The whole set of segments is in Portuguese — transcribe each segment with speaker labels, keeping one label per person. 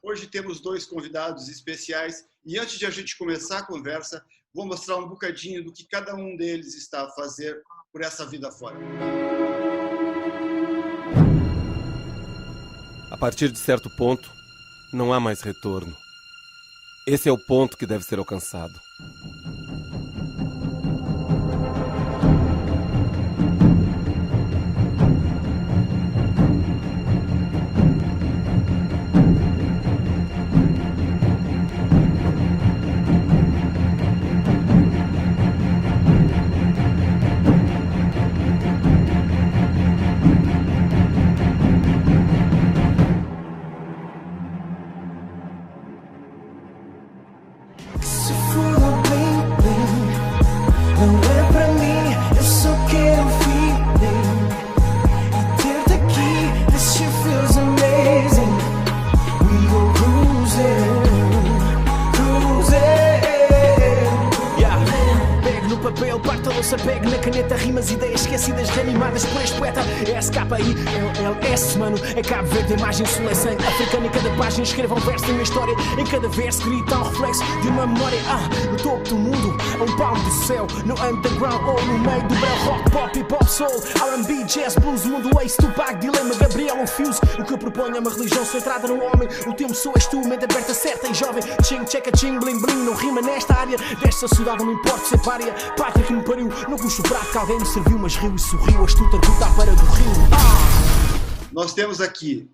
Speaker 1: Hoje temos dois convidados especiais e antes de a gente começar a conversa, vou mostrar um bocadinho do que cada um deles está a fazer por essa vida fora.
Speaker 2: A partir de certo ponto, não há mais retorno. Esse é o ponto que deve ser alcançado.
Speaker 3: Pegue na caneta, rimas, ideias esquecidas, reanimadas por este poeta. SKILLS, mano, é Cabo Verde, imagem, sol é sangue africano. Em cada página escreva um verso da minha história. Em cada verso grita um reflexo de uma memória. No topo do mundo, a um palmo do céu. No underground ou no meio do breu. Rock, pop, hip hop, soul, R&B, jazz, blues, mundo ace, Tupac, Dilema, Gabriel, Fuse. O que eu proponho é uma religião centrada no homem. O tempo sou és tu, mente aberta, certa e jovem. Ching, checa, ching, bling, bling. Não rima nesta área desta sociedade, não importa ser pária. Pátria que me pariu. Não custa o prato que alguém me serviu, mas riu e sorriu. Astuta, gruta à para do rio.
Speaker 1: Nós temos aqui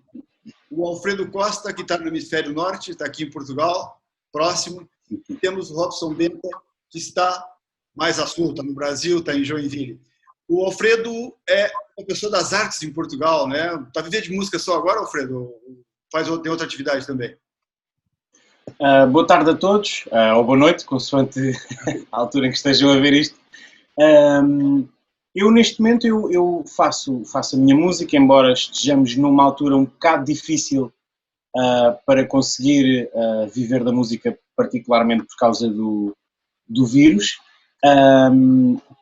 Speaker 1: o Alfredo Costa, que está no hemisfério norte, está aqui em Portugal, próximo. E temos o Robson Benta, que está mais a sul, está no Brasil, está em Joinville. O Alfredo é uma pessoa das artes em Portugal, né? Está vivendo de música só agora, Alfredo? Tem outra atividade também?
Speaker 4: Boa tarde a todos, ou boa noite, consoante a altura em que estejam a ver isto. Eu neste momento eu faço a minha música, embora estejamos numa altura um bocado difícil para conseguir viver da música, particularmente por causa do vírus.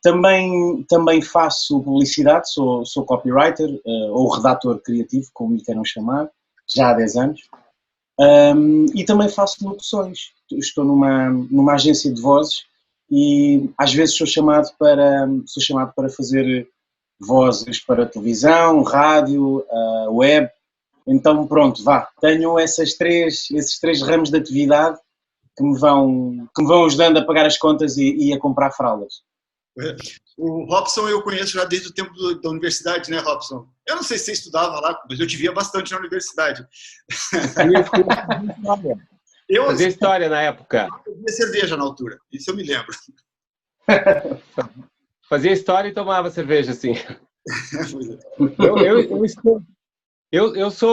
Speaker 4: Também faço publicidade, sou copywriter ou redator criativo, como lhe queiram chamar, já há 10 anos. E também faço locuções. Estou numa agência de vozes e às vezes sou chamado para fazer vozes para televisão, rádio, web. Então pronto, tenho esses três ramos de atividade que me vão ajudando a pagar as contas e a comprar fraldas.
Speaker 1: O Robson eu conheço já desde o tempo da universidade, né, Robson? Eu não sei se você estudava lá, mas eu te via bastante na universidade.
Speaker 5: Eu fazia história na época.
Speaker 1: Eu bebia cerveja na altura, isso eu me lembro.
Speaker 5: Fazia história e tomava cerveja, sim.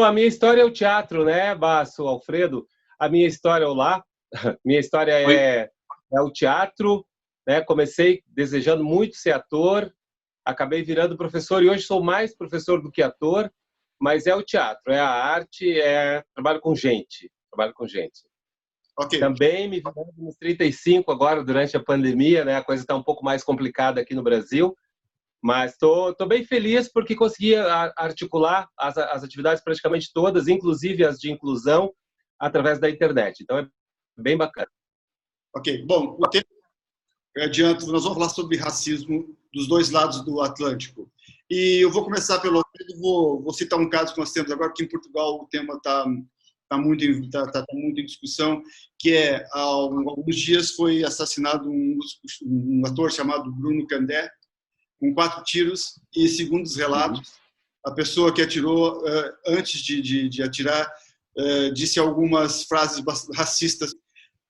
Speaker 5: A minha história é o teatro, né, Basso, Alfredo? A minha história é o lá. Minha história é o teatro, né? Comecei desejando muito ser ator, acabei virando professor e hoje sou mais professor do que ator, mas é o teatro, é a arte, trabalho com gente. Okay. Também me vi nos 35 agora, durante a pandemia, né? A coisa está um pouco mais complicada aqui no Brasil, mas estou bem feliz porque consegui articular as atividades praticamente todas, inclusive as de inclusão, através da internet. Então é bem bacana.
Speaker 1: Ok, bom, o tempo adianto, nós vamos falar sobre racismo dos dois lados do Atlântico. E eu vou começar pelo... Vou citar um caso que nós temos agora, que em Portugal o tema está muito em discussão, que há alguns dias foi assassinado um ator chamado Bruno Candé, com 4 tiros, e segundo os relatos, a pessoa que atirou, antes de atirar, disse algumas frases racistas.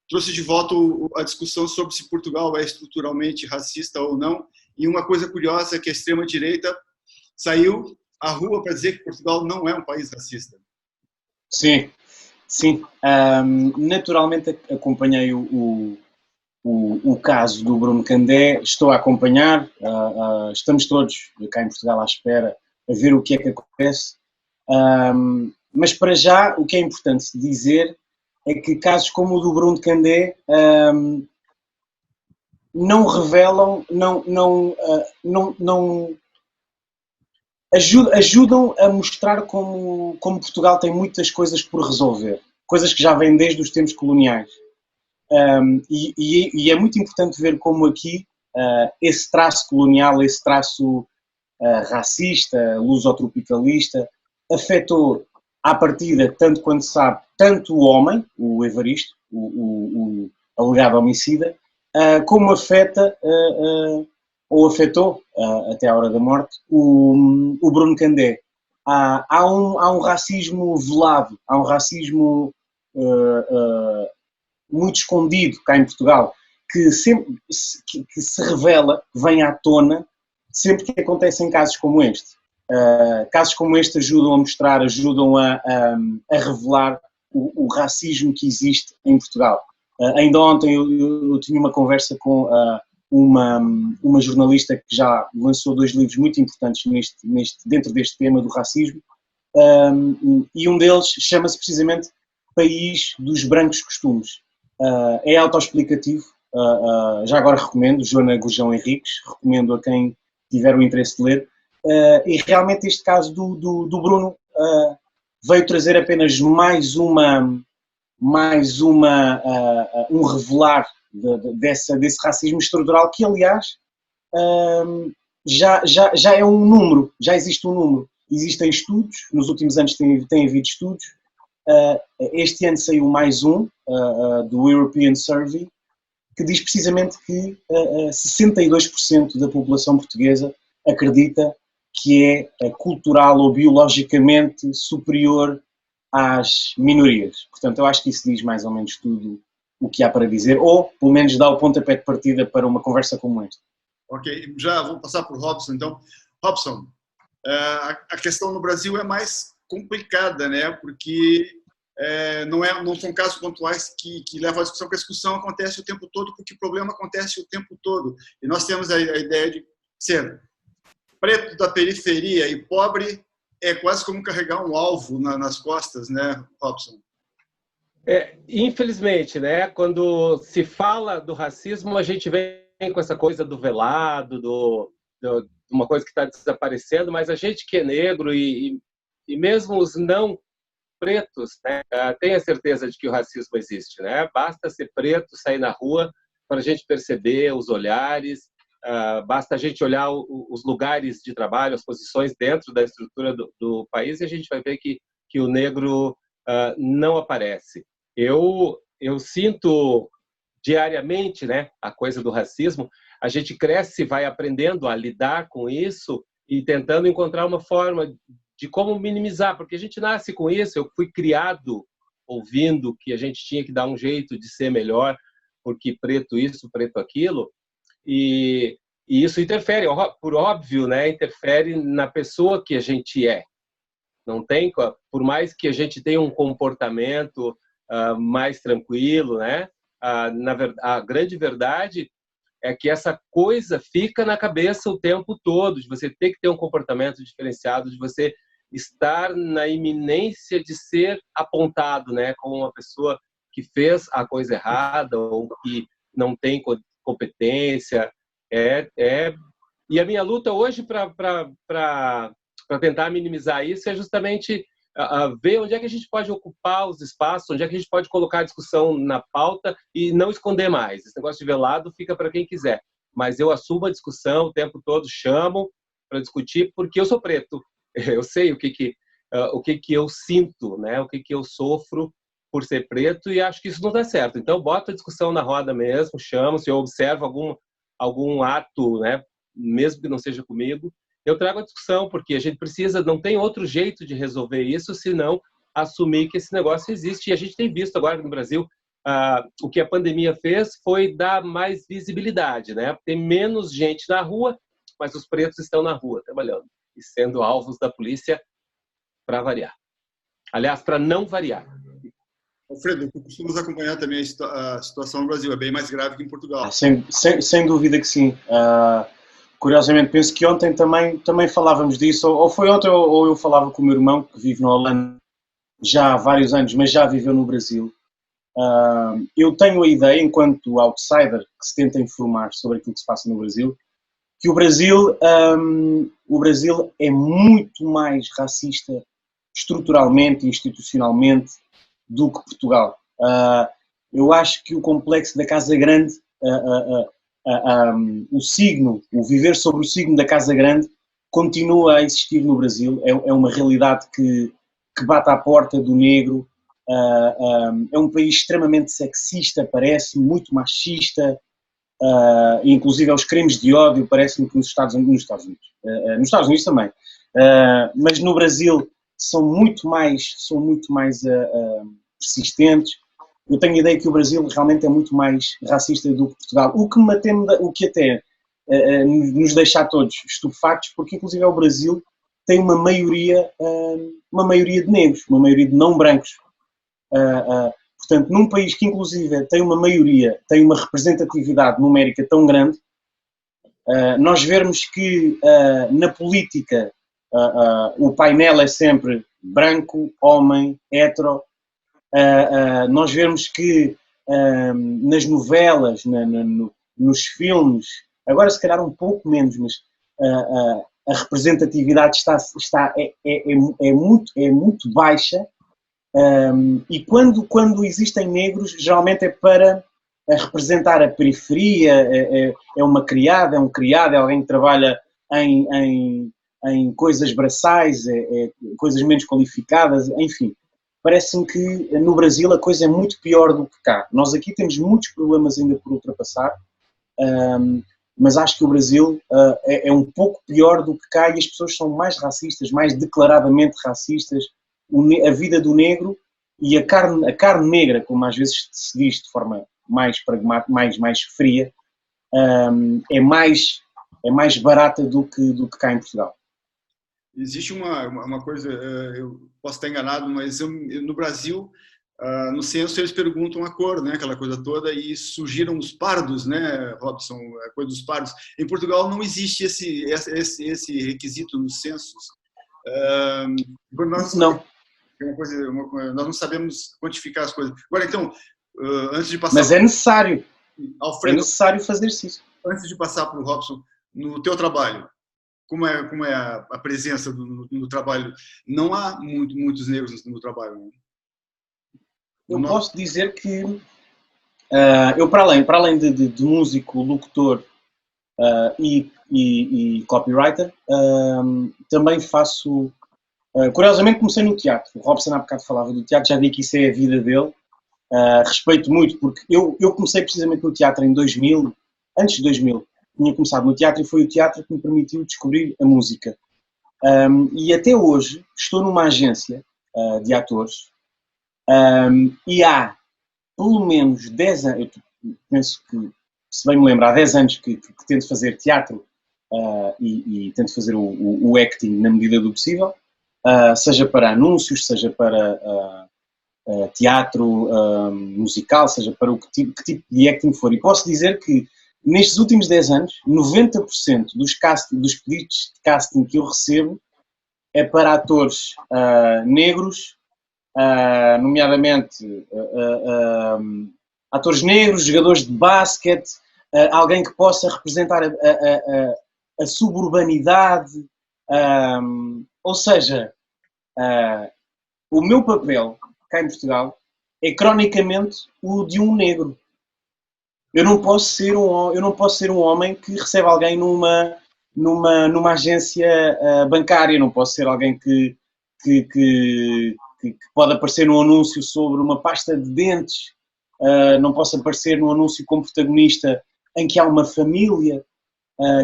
Speaker 1: Trouxe de volta a discussão sobre se Portugal é estruturalmente racista ou não. E uma coisa curiosa é que a extrema-direita saiu à rua para dizer que Portugal não é um país racista.
Speaker 4: Sim. Naturalmente acompanhei o caso do Bruno Candé, estou a acompanhar, estamos todos cá em Portugal à espera a ver o que é que acontece. Mas para já o que é importante dizer é que casos como o do Bruno Candé não revelam, ajudam a mostrar como Portugal tem muitas coisas por resolver, coisas que já vêm desde os tempos coloniais. E é muito importante ver como aqui esse traço colonial, esse traço racista, lusotropicalista, afetou à partida, tanto quanto se sabe, tanto o homem, o Evaristo, o alegado homicida, como afeta, ou afetou, até à hora da morte, o Bruno Candé. Há um racismo velado, há um racismo muito escondido cá em Portugal, que se revela, vem à tona, sempre que acontecem casos como este. Casos como este ajudam a mostrar, ajudam a revelar o racismo que existe em Portugal. Ainda ontem eu tinha uma conversa com uma jornalista que já lançou 2 livros muito importantes dentro deste tema do racismo, e um deles chama-se precisamente País dos Brancos Costumes. É autoexplicativo, já agora recomendo, Joana Gurjão Henriques, recomendo a quem tiver o interesse de ler, e realmente este caso do Bruno veio trazer apenas um revelar desse racismo estrutural que, aliás, já é um número, já existe um número. Existem estudos, nos últimos anos tem havido estudos. Este ano saiu mais um, do European Survey, que diz precisamente que 62% da população portuguesa acredita que é cultural ou biologicamente superior às minorias. Portanto, eu acho que isso diz mais ou menos tudo o que há para dizer, ou pelo menos dá o pontapé de partida para uma conversa como esta.
Speaker 1: Ok, já vou passar para o Robson, então. Robson, a questão no Brasil é mais complicada, né? Porque não são casos pontuais que levam à discussão, porque a discussão acontece o tempo todo, porque o problema acontece o tempo todo. E nós temos a ideia de ser preto da periferia e pobre é quase como carregar um alvo nas costas, né, Robson?
Speaker 5: Infelizmente, né, quando se fala do racismo, a gente vem com essa coisa do velado, de uma coisa que está desaparecendo, mas a gente que é negro e mesmo os não pretos, né, tem a certeza de que o racismo existe, né? Basta ser preto, sair na rua para a gente perceber os olhares, basta a gente olhar os lugares de trabalho, as posições dentro da estrutura do país e a gente vai ver que o negro não aparece. Eu sinto diariamente, né, a coisa do racismo. A gente cresce, vai aprendendo a lidar com isso e tentando encontrar uma forma de como minimizar, porque a gente nasce com isso. Eu fui criado ouvindo que a gente tinha que dar um jeito de ser melhor, porque preto isso, preto aquilo, e isso interfere, por óbvio, né, interfere na pessoa que a gente é. Não tem, por mais que a gente tenha um comportamento mais tranquilo, né, a grande verdade é que essa coisa fica na cabeça o tempo todo, de você ter que ter um comportamento diferenciado, de você estar na iminência de ser apontado, né, como uma pessoa que fez a coisa errada ou que não tem competência. E a minha luta hoje para tentar minimizar isso é justamente ver onde é que a gente pode ocupar os espaços, onde é que a gente pode colocar a discussão na pauta e não esconder mais. Esse negócio de velado fica para quem quiser. Mas eu assumo a discussão o tempo todo, chamo para discutir, porque eu sou preto. Eu sei o que eu sinto, né? O que eu sofro por ser preto, e acho que isso não dá certo. Então, eu boto a discussão na roda mesmo, chamo, se eu observo algum ato, né, mesmo que não seja comigo, eu trago a discussão, porque a gente precisa, não tem outro jeito de resolver isso, senão assumir que esse negócio existe. E a gente tem visto agora no Brasil, o que a pandemia fez foi dar mais visibilidade, né? Tem menos gente na rua, mas os pretos estão na rua trabalhando e sendo alvos da polícia para variar. Aliás, para não variar.
Speaker 1: Alfredo, tu costumas acompanhar também a situação no Brasil, é bem mais grave que em Portugal.
Speaker 4: Sem dúvida que sim. Curiosamente, penso que ontem também falávamos disso, ou foi ontem ou eu falava com o meu irmão, que vive na Holanda já há vários anos, mas já viveu no Brasil. Eu tenho a ideia, enquanto outsider que se tenta informar sobre aquilo que se passa no Brasil, que o Brasil é muito mais racista estruturalmente e institucionalmente do que Portugal. Eu acho que o complexo da Casa Grande, o viver sobre o signo da Casa Grande, continua a existir no Brasil. É uma realidade que bate à porta do negro. É um país extremamente sexista, parece, muito machista, inclusive aos crimes de ódio, parece-me que nos Estados Unidos também, mas no Brasil são muito mais persistentes. Eu tenho a ideia que o Brasil realmente é muito mais racista do que Portugal, o que até nos deixa a todos estupefactos, porque inclusive o Brasil tem uma maioria de negros, uma maioria de não brancos. Portanto, num país que inclusive tem uma maioria, tem uma representatividade numérica tão grande, nós vermos que na política o painel é sempre branco, homem, hetero, nós vemos que nas novelas, nos filmes, agora se calhar um pouco menos, mas a representatividade é muito baixa. E quando existem negros, geralmente é para representar a periferia, é uma criada, é um criado, é alguém que trabalha em coisas braçais, coisas menos qualificadas, enfim. Parece-me que no Brasil a coisa é muito pior do que cá. Nós aqui temos muitos problemas ainda por ultrapassar, mas acho que o Brasil é um pouco pior do que cá e as pessoas são mais racistas, mais declaradamente racistas. A vida do negro e a carne negra, como às vezes se diz de forma mais pragmática, mais fria, é mais barata do que cá em Portugal.
Speaker 1: Existe uma coisa, eu posso estar enganado, mas no Brasil, no censo, eles perguntam a cor, né, aquela coisa toda, e surgiram os pardos, né, Robson, a coisa dos pardos. Em Portugal não existe esse requisito nos censos.
Speaker 4: Não.
Speaker 1: Nós não sabemos quantificar as coisas. Agora, então, antes de passar...
Speaker 4: Mas é necessário.
Speaker 1: Alfredo,
Speaker 4: é necessário fazer-se isso.
Speaker 1: Antes de passar para o Robson, no teu trabalho, como é a presença no trabalho? Não há muitos negros no trabalho, né?
Speaker 4: Eu posso dizer que eu, para além de músico, locutor e copywriter, também faço... curiosamente comecei no teatro. O Robson há bocado falava do teatro, já vi que isso é a vida dele. Respeito muito, porque eu comecei precisamente no teatro em 2000, antes de 2000. Tinha começado no teatro e foi o teatro que me permitiu descobrir a música. E até hoje estou numa agência de atores e há pelo menos 10 anos, eu penso que, se bem me lembro, há 10 anos que tento fazer teatro e tento fazer o acting na medida do possível, seja para anúncios, seja para teatro musical, seja para que tipo de acting for. E posso dizer que nestes últimos 10 anos, 90% dos pedidos de casting que eu recebo é para atores negros, nomeadamente atores negros, jogadores de basquete, alguém que possa representar a suburbanidade, ou seja, o meu papel cá em Portugal é cronicamente o de um negro. Eu não posso ser um homem que recebe alguém numa agência bancária, não posso ser alguém que pode aparecer num anúncio sobre uma pasta de dentes, não posso aparecer num anúncio como protagonista em que há uma família.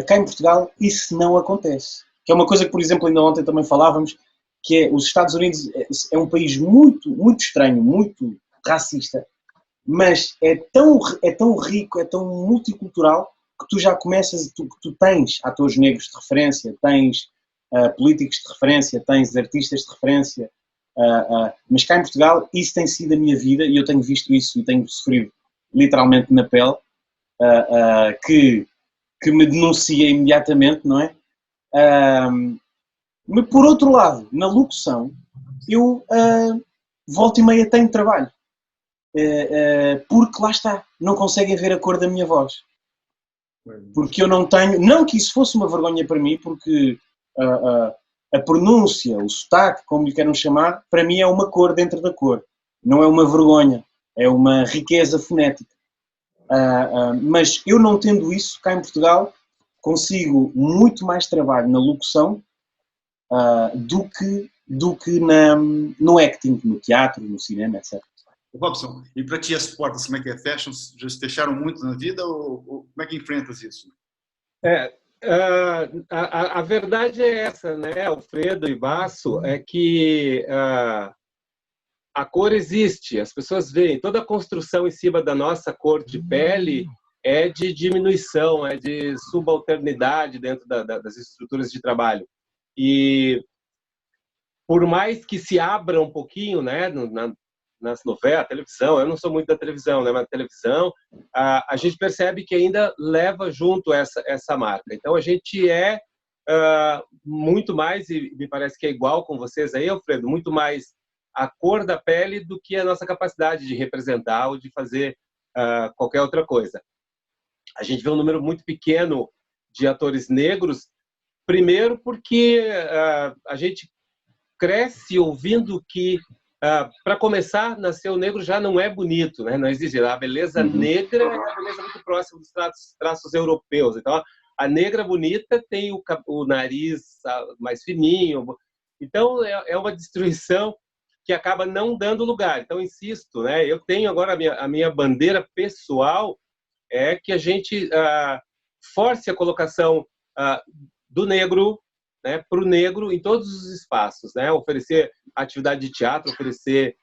Speaker 4: Cá em Portugal isso não acontece. Que é uma coisa que, por exemplo, ainda ontem também falávamos, que é os Estados Unidos é um país muito, muito estranho, muito racista, mas é tão rico, é tão multicultural, que tu já começas, tu tens atores negros de referência, tens políticos de referência, tens artistas de referência, mas cá em Portugal isso tem sido a minha vida e eu tenho visto isso e tenho sofrido literalmente na pele, que me denuncia imediatamente, não é? Mas por outro lado, na locução, eu volta e meia tenho trabalho. Porque lá está, não conseguem ver a cor da minha voz. Porque eu não tenho, não que isso fosse uma vergonha para mim, porque a pronúncia, o sotaque, como lhe queiram chamar, para mim é uma cor dentro da cor. não é uma vergonha, é uma riqueza fonética. Mas eu não tendo isso, cá em Portugal, consigo muito mais trabalho na locução do que no acting, no teatro, no cinema, etc.
Speaker 1: Robson, e para ti as portas, como é que é? Já se fecharam muito na vida ou como é que enfrentas isso?
Speaker 5: A verdade é essa, né, Alfredo e Basso, é que a cor existe, as pessoas veem, toda a construção em cima da nossa cor de pele é de diminuição, é de subalternidade dentro das estruturas de trabalho. E por mais que se abra um pouquinho, né, nas novelas, televisão, eu não sou muito da televisão, né, mas a televisão, a gente percebe que ainda leva junto essa marca. Então a gente é muito mais, e me parece que é igual com vocês aí, Alfredo, muito mais a cor da pele do que a nossa capacidade de representar ou de fazer qualquer outra coisa. A gente vê um número muito pequeno de atores negros, primeiro porque a gente cresce ouvindo que, para começar, nascer o negro já não é bonito, né? Não existe. A beleza negra é a beleza muito próxima dos traços europeus. Então, a negra bonita tem o nariz mais fininho. Então, é uma destruição que acaba não dando lugar. Então, insisto, né? Eu tenho agora a minha bandeira pessoal é que a gente force a colocação do negro, né, para o negro em todos os espaços, né? Oferecer atividade de teatro, oferecer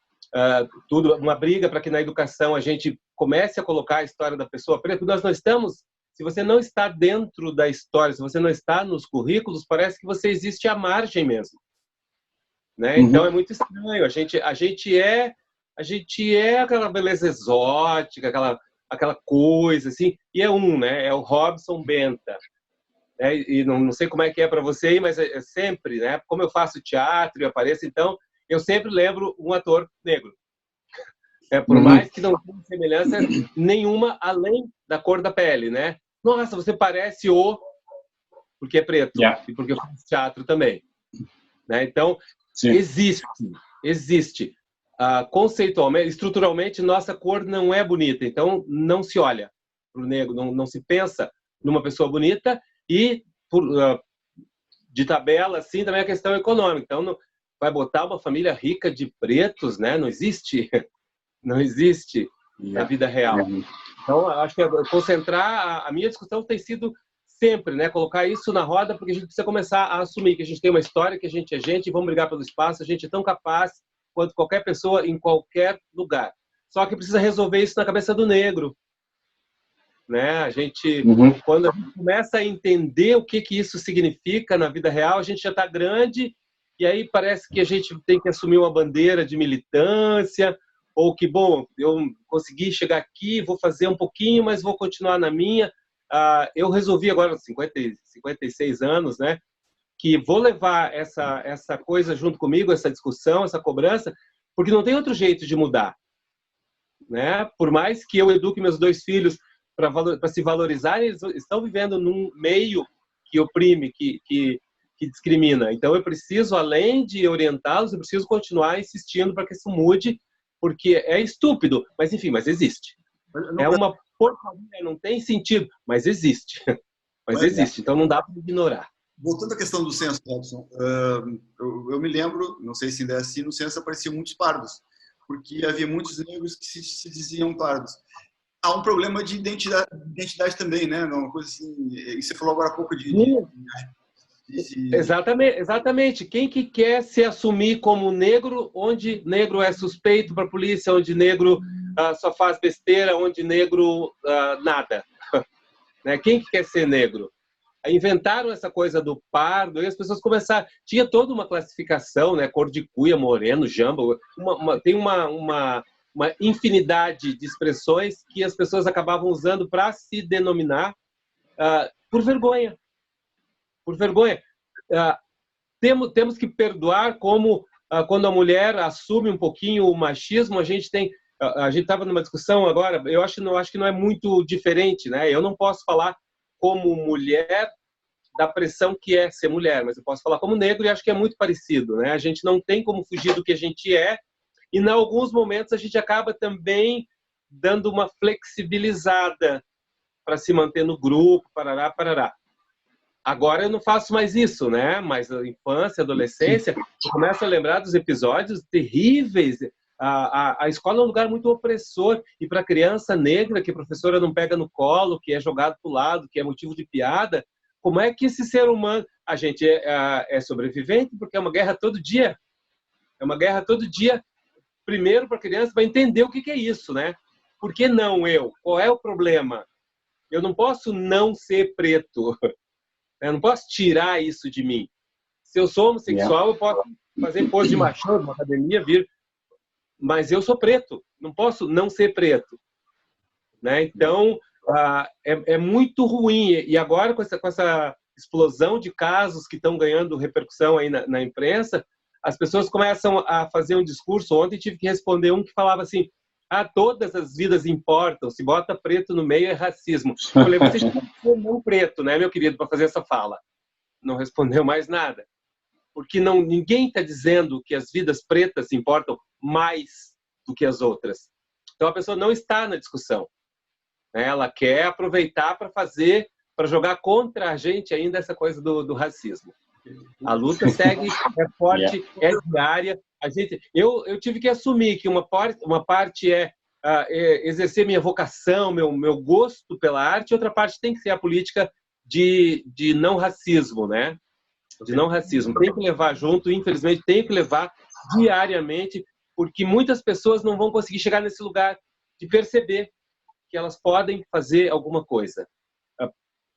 Speaker 5: tudo, uma briga para que na educação a gente comece a colocar a história da pessoa preta, porque nós não estamos, se você não está dentro da história, se você não está nos currículos, parece que você existe à margem mesmo, né? Então é muito estranho, a gente é aquela beleza exótica, aquela coisa assim, e né? É o Robson Benta. E não sei como é que é para você, mas é sempre, né? Como eu faço teatro e apareço, então eu sempre lembro um ator negro. Por mais que não tenha semelhança nenhuma além da cor da pele, né? Nossa, você parece porque é preto e porque eu faço teatro também, né? Então existe. Conceitualmente, estruturalmente, nossa cor não é bonita, então não se olha para o negro, não se pensa numa pessoa bonita. E, de tabela, assim, também a questão econômica. Então, vai botar uma família rica de pretos, né? Não existe. Não existe na vida real. Então, acho que concentrar... A minha discussão tem sido sempre, né? Colocar isso na roda, porque a gente precisa começar a assumir que a gente tem uma história, que a gente é gente, e vamos brigar pelo espaço, a gente é tão capaz quanto qualquer pessoa em qualquer lugar. Só que precisa resolver isso na cabeça do negro. Né? Quando a gente começa a entender o que isso significa na vida real, a gente já está grande e aí parece que a gente tem que assumir uma bandeira de militância ou que, bom, eu consegui chegar aqui, vou fazer um pouquinho, mas vou continuar na minha. Eu resolvi agora, aos 56 anos, né, que vou levar essa coisa junto comigo, essa discussão, essa cobrança, porque não tem outro jeito de mudar. Né? Por mais que eu eduque meus 2 filhos para se valorizarem, eles estão vivendo num meio que oprime, que discrimina. Então, eu preciso, além de orientá-los, eu preciso continuar insistindo para que isso mude, porque é estúpido, mas enfim, mas existe. É uma porcaria, não tem sentido, mas existe. Mas existe, então não dá para ignorar.
Speaker 1: Voltando à questão do censo, Robson, eu me lembro, não sei se ainda é assim, no censo apareciam muitos pardos, porque havia muitos negros que se diziam pardos. Há um problema de identidade também, né? Uma coisa assim, e você falou agora há pouco
Speaker 5: Exatamente. Quem que quer se assumir como negro, onde negro é suspeito para a polícia, onde negro só faz besteira, onde negro nada? Né? Quem que quer ser negro? Inventaram essa coisa do pardo e as pessoas começaram... Tinha toda uma classificação, né? Cor de cuia, moreno, jamba. Tem uma infinidade de expressões que as pessoas acabavam usando para se denominar por vergonha. Por vergonha. Temos que perdoar como quando a mulher assume um pouquinho o machismo, a gente estava numa discussão agora, eu acho que não é muito diferente, né? Eu não posso falar como mulher da pressão que é ser mulher, mas eu posso falar como negro e acho que é muito parecido, né? A gente não tem como fugir do que a gente é E, em alguns momentos, a gente acaba também dando uma flexibilizada para se manter no grupo, parará, parará. Agora eu não faço mais isso, né? Mas a infância, a adolescência, eu começo a lembrar dos episódios terríveis. A escola é um lugar muito opressor, e para a criança negra, que a professora não pega no colo, que é jogado para o lado, que é motivo de piada, como é que esse ser humano... A gente é sobrevivente porque é uma guerra todo dia. É uma guerra todo dia, primeiro para a criança, para entender o que é isso, né? Por que não eu? Qual é o problema? Eu não posso não ser preto. Eu não posso tirar isso de mim. Se eu sou homossexual, eu posso fazer pose de machão numa academia, vir... Mas eu sou preto. Não posso não ser preto. Né? Então, é muito ruim. E agora, com essa explosão de casos que estão ganhando repercussão aí na imprensa, as pessoas começam a fazer um discurso. Ontem tive que responder um que falava assim: todas as vidas importam, se bota preto no meio é racismo. Eu falei, você já ser não preto, né, meu querido, para fazer essa fala? Não respondeu mais nada. Porque ninguém está dizendo que as vidas pretas importam mais do que as outras. Então a pessoa não está na discussão. Ela quer aproveitar para jogar contra a gente ainda essa coisa do racismo. A luta segue, é forte, é diária. Eu tive que assumir que uma parte é exercer minha vocação, meu gosto pela arte, e outra parte tem que ser a política de não racismo, né? De não racismo. Tem que levar junto, infelizmente, tem que levar diariamente, porque muitas pessoas não vão conseguir chegar nesse lugar de perceber que elas podem fazer alguma coisa.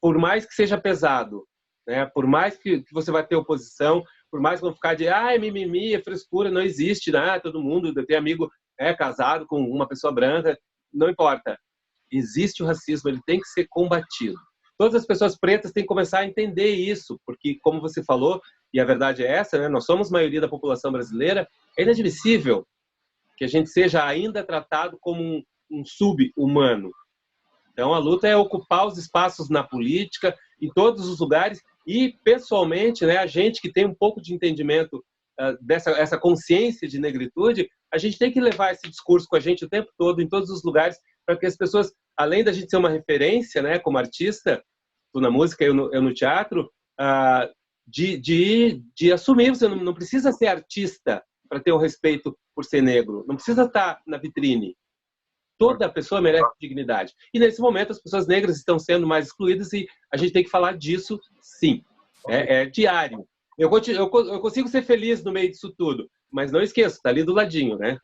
Speaker 5: Por mais que seja pesado, né? Por mais que você vai ter oposição, por mais que vão ficar de mimimi, é frescura, não existe, né? Todo mundo tem amigo casado com uma pessoa branca, não importa. Existe o racismo, ele tem que ser combatido. Todas as pessoas pretas têm que começar a entender isso, porque, como você falou, e a verdade é essa, né? Nós somos maioria da população brasileira, é inadmissível que a gente seja ainda tratado como um sub-humano. Então, a luta é ocupar os espaços na política, em todos os lugares, e, pessoalmente, né, a gente que tem um pouco de entendimento essa consciência de negritude, a gente tem que levar esse discurso com a gente o tempo todo, em todos os lugares, para que as pessoas, além da gente ser uma referência, né, como artista, tu na música, eu no teatro, de assumir. Você não precisa ser artista para ter o respeito por ser negro, não precisa estar na vitrine. Toda pessoa merece dignidade. E nesse momento as pessoas negras estão sendo mais excluídas, e a gente tem que falar disso, sim. É diário. Eu consigo ser feliz no meio disso tudo, mas não esqueço, tá ali do ladinho, né?